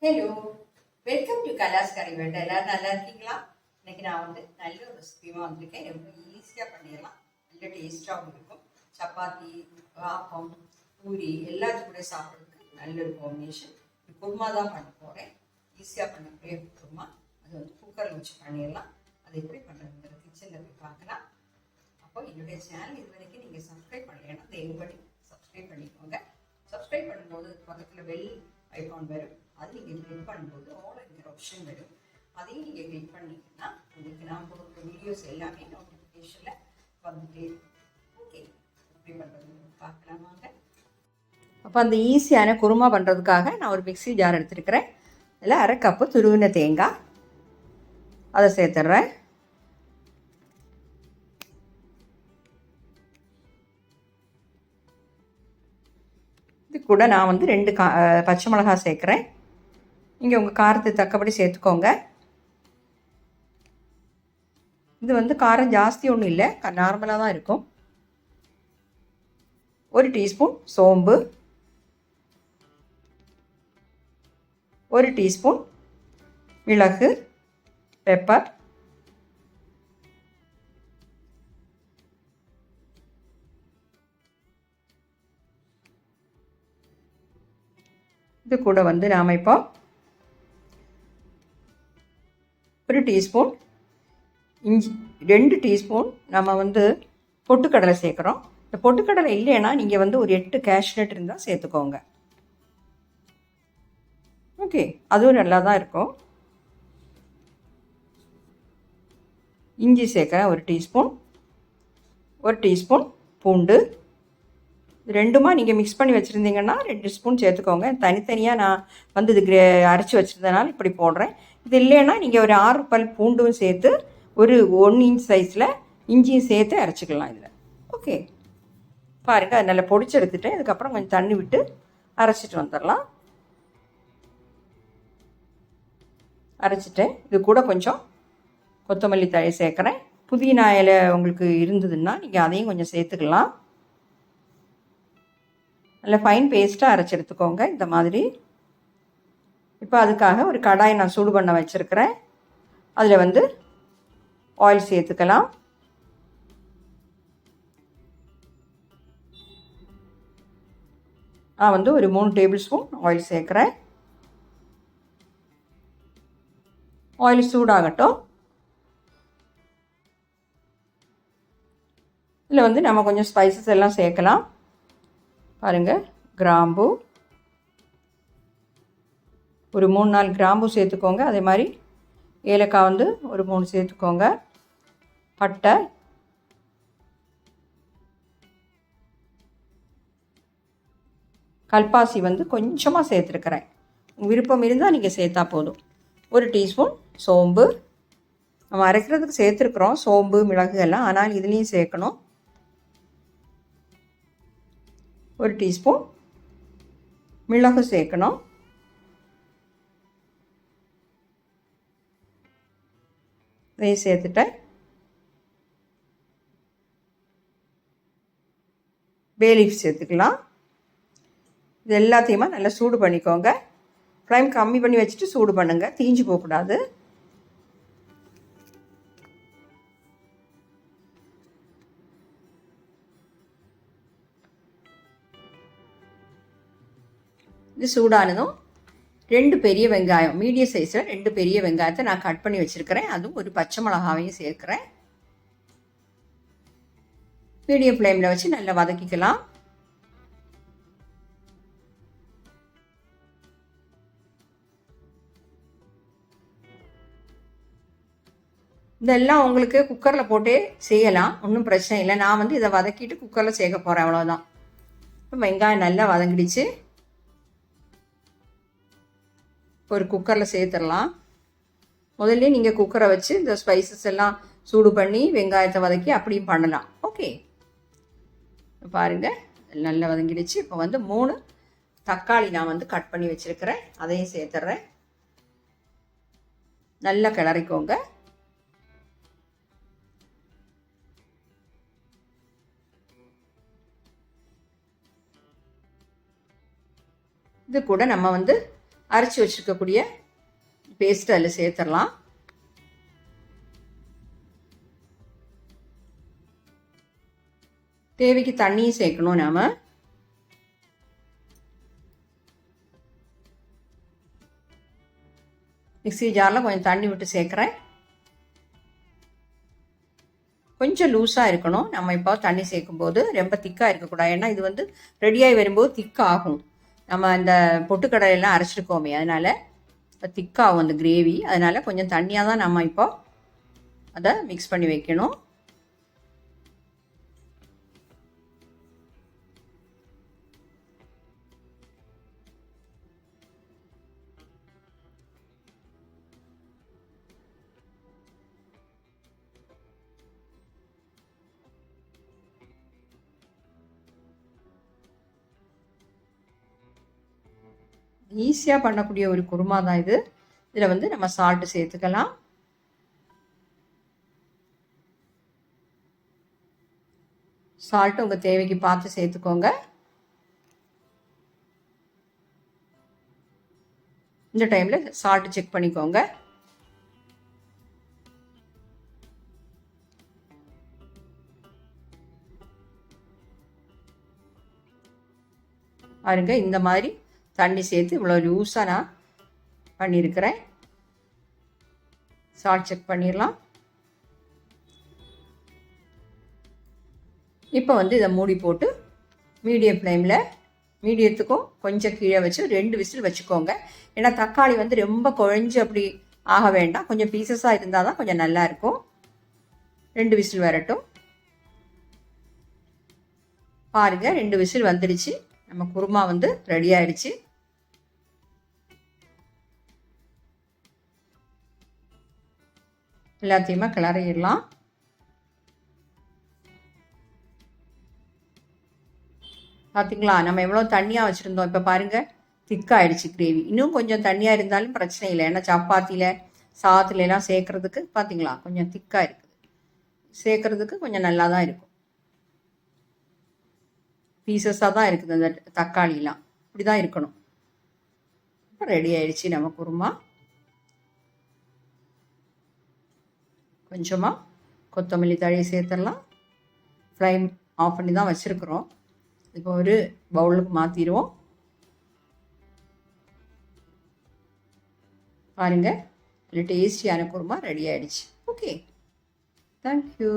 Hello, welcome to கலாஸ் கறி வேட்டை. எல்லாரும் நல்லா இருக்கீங்களா? இன்னைக்கு நான் நல்ல ஒரு ரெசிபியாக வந்திருக்கேன். ரொம்ப ஈஸியாக பண்ணிடலாம், நல்ல டேஸ்டாகவும் இருக்கும். சப்பாத்தி, ஆப்பம், பூரி எல்லாத்துக்கும் கூட சாப்பிட்றதுக்கு நல்ல ஒரு காம்பினேஷன். குருமா தான் பண்ண போகிறேன். ஈஸியாக பண்ணக்கூடிய குருமா. அது குக்கரில் வச்சு பண்ணிடலாம். அது எப்படி பண்ணுறதுங்கிற கிச்சனில் போய் பார்க்கலாம். அப்போ என்னுடைய சேனல் இது வரைக்கும் நீங்கள் சப்ஸ்கிரைப் பண்ணலைன்னா தயவுபடி சப்ஸ்கிரைப் பண்ணிக்கோங்க. சப்ஸ்கிரைப் பண்ணும்போது பக்கத்தில் பெல் ஐகான் வரும். அது நீங்கள் கிளிக் பண்ணும்போது ஆல்ங்கிற ஆப்ஷன் வரும். அதையும் நீங்கள் கிளிக் பண்ணிங்கன்னா உங்களுக்கு நான் கொடுக்குற வீடியோஸ் எல்லாமே நோட்டிஃபிகேஷனில் வந்துட்டே இருக்கும். ஓகே, எப்படி பண்ணுறது பார்க்கலாமாங்க. அப்போ அந்த ஈஸியான குருமா பண்ணுறதுக்காக நான் ஒரு மிக்ஸி ஜார் எடுத்துருக்கிறேன். அதில் 1/2 கப்பு துருவின தேங்காய் அதை சேர்த்துட்றேன். இது கூட நான் 2 பச்சை மிளகாய் சேர்க்குறேன். இங்கே உங்கள் காரத்துக்கு தக்கபடி சேர்த்துக்கோங்க. இது காரம் ஜாஸ்தி ஒன்றும் இல்லை, நார்மலாக தான் இருக்கும். 1 டீஸ்பூன் சோம்பு, 1 டீஸ்பூன் மிளகு, பெப்பர், இது கூட நாம் இப்போ 1 டீஸ்பூன் இஞ்சி, 2 டீஸ்பூன் நம்ம பொட்டுக்கடலை சேர்க்குறோம். இந்த பொட்டுக்கடலை இல்லைன்னா நீங்கள் ஒரு 8 கேஷ்நட் இருந்தால் சேர்த்துக்கோங்க. ஓகே, அதுவும் நல்லா தான் இருக்கும். இஞ்சி சேர்க்குறேன் 1 டீஸ்பூன், 1 டீஸ்பூன் பூண்டு. ரெண்டுமா நீங்கள் மிக்ஸ் பண்ணி வச்சுருந்தீங்கன்னா 2 ஸ்பூன் சேர்த்துக்கோங்க. தனித்தனியாக நான் இது அரைச்சி வச்சுருந்தனால இப்படி போடுறேன். இது இல்லைன்னா நீங்கள் ஒரு 6 பல் பூண்டும் சேர்த்து ஒரு 1 இன்ச் சைஸில் இஞ்சியும் சேர்த்து அரைச்சிக்கலாம் இதில். ஓகே, பாருங்கள், அது நல்லா பொடிச்சு எடுத்துகிட்டு இதுக்கப்புறம் கொஞ்சம் தண்ணி விட்டு அரைச்சிட்டு வந்துடலாம். அரைச்சிட்டேன். இது கூட கொஞ்சம் கொத்தமல்லி தழை சேர்க்குறேன். புதினா இலை உங்களுக்கு இருந்ததுன்னா நீங்கள் அதையும் கொஞ்சம் சேர்த்துக்கலாம். நல்ல ஃபைன் பேஸ்ட்டாக அரைச்சி எடுத்துக்கோங்க இந்த மாதிரி. இப்போ அதுக்காக ஒரு கடாய் நான் சூடு பண்ண வச்சுருக்கிறேன். அதில் ஆயில் சேர்த்துக்கலாம். நான் ஒரு 3 டேபிள் ஸ்பூன் ஆயில் சேர்க்குறேன். ஆயில் சூடாகட்டும். இதில் நம்ம கொஞ்சம் ஸ்பைசஸ் எல்லாம் சேர்க்கலாம். பாருங்கள், கிராம்பு ஒரு 3-4 கிராம்பு சேர்த்துக்கோங்க. அதே மாதிரி ஏலக்காய் ஒரு 3 சேர்த்துக்கோங்க. பட்டை, கல்பாசி கொஞ்சமாக சேர்த்துருக்கிறேன். விருப்பம் இருந்தால் நீங்கள் சேர்த்தா போதும். 1 டீஸ்பூன் சோம்பு. நம்ம அரைக்கிறதுக்கு சேர்த்துருக்குறோம் சோம்பு, மிளகு எல்லாம், ஆனால் இதுலேயும் சேர்க்கணும். 1 டீஸ்பூன் மிளகு சேர்க்கணும். இதையும் சேர்த்துட்டேன். பே லீஃப் சேர்த்துக்கலாம். இது எல்லாத்தையுமா நல்லா சூடு பண்ணிக்கோங்க. ஃப்ளேம் கம்மி பண்ணி வச்சுட்டு சூடு பண்ணுங்கள், தீஞ்சு போகக்கூடாது. இது சூடானதும் 2 பெரிய வெங்காயம், மீடியம் சைஸில் 2 பெரிய வெங்காயத்தை நான் கட் பண்ணி வச்சுருக்கிறேன். அதுவும் ஒரு பச்சை மிளகாவையும் சேர்க்குறேன். மீடியம் ஃப்ளேமில் வச்சு நல்லா வதக்கிக்கலாம். இதெல்லாம் உங்களுக்கு குக்கரில் போட்டே செய்யலாம், ஒன்றும் பிரச்சனை இல்லை. நான் இதை வதக்கிட்டு குக்கரில் சேர்க்க போகிறேன், அவ்வளோதான். இப்போ வெங்காயம் நல்லா வதங்கிடுச்சு. ஒரு குக்கரில் சேர்த்துடலாம். முதல்ல நீங்கள் குக்கரை வச்சு இந்த ஸ்பைசஸ் எல்லாம் சூடு பண்ணி வெங்காயத்தை வதக்கி அப்படியும் பண்ணலாம். ஓகே, பாருங்கள் நல்லா வதங்கிடுச்சு. இப்போ 3 தக்காளி நான் கட் பண்ணி வச்சுருக்கிறேன், அதையும் சேர்த்துட்றேன். நல்லா கிளறிக்கோங்க. இது கூட நம்ம அரைச்சி வச்சுருக்கக்கூடிய பேஸ்ட்டு அதில் சேர்த்துடலாம். தேவைக்கு தண்ணியும் சேர்க்கணும். நாம் மிக்ஸி ஜாரில் கொஞ்சம் தண்ணி விட்டு சேர்க்குறேன். கொஞ்சம் லூஸாக இருக்கணும். நம்ம இப்போ தண்ணி சேர்க்கும்போது ரொம்ப திக்காக இருக்கக்கூடாது. ஏன்னா இது வந்து ரெடியாகி வரும்போது திக்காகும். நம்ம இந்த பொட்டுக்கடலையெல்லாம் அரைச்சிருக்கோமே, அதனால் இப்போ திக்காகும் அந்த கிரேவி. அதனால் கொஞ்சம் தண்ணியாக தான் நம்ம இப்போ அதை மிக்ஸ் பண்ணி வைக்கணும். ஈஸியாக பண்ணக்கூடிய ஒரு குருமா தான் இது. இதில் வந்து நம்ம சால்ட்டு சேர்த்துக்கலாம். சால்ட்டு உங்கள் தேவைக்கு பார்த்து சேர்த்துக்கோங்க. இந்த டைமில் சால்ட்டு செக் பண்ணிக்கோங்க. பாருங்க, இந்த மாதிரி தண்ணி சேர்த்து இவ்வளோ லூஸாக நான் பண்ணியிருக்கிறேன். சால்ட் செக் பண்ணிடலாம். இப்போ வந்து இதை மூடி போட்டு மீடியம் ஃப்ளேமில், மீடியத்துக்கும் கொஞ்சம் கீழே வச்சு 2 விசில் வச்சுக்கோங்க. ஏன்னா தக்காளி வந்து ரொம்ப குழஞ்சி அப்படி ஆக வேண்டாம். கொஞ்சம் பீசஸாக இருந்தால் தான் கொஞ்சம் நல்லாயிருக்கும். 2 விசில் வரட்டும். பாருங்கள், 2 விசில் வந்துடுச்சு. நம்ம குருமா வந்து ரெடி ஆயிடுச்சு. எல்லாத்தையுமே கிளறிடலாம். பார்த்திங்களா, நம்ம எவ்வளோ தண்ணியாக வச்சுருந்தோம். இப்போ பாருங்கள், திக்காகிடுச்சு கிரேவி. இன்னும் கொஞ்சம் தண்ணியாக இருந்தாலும் பிரச்சனை இல்லை. ஏன்னா சப்பாத்தியில் சாதத்துலலாம் சேர்க்குறதுக்கு பார்த்திங்களா கொஞ்சம் திக்காக இருக்குது. சேர்க்குறதுக்கு கொஞ்சம் நல்லா தான் இருக்கும். பீசஸாக தான் இருக்குது அந்த தக்காளிலாம். இப்படி தான் இருக்கணும். இப்போ ரெடி ஆயிடுச்சு நம்ம குருமா. கொஞ்சமாக கொத்தமல்லி தழை சேர்த்துடலாம். ஃப்ளைம் ஆஃப் பண்ணி தான் வச்சுருக்குறோம். இப்போ ஒரு பவுலுக்கு மாற்றிடுவோம். பாருங்கள், டேஸ்டியான குருமா ரெடி ஆகிடுச்சு. Okay, thank you.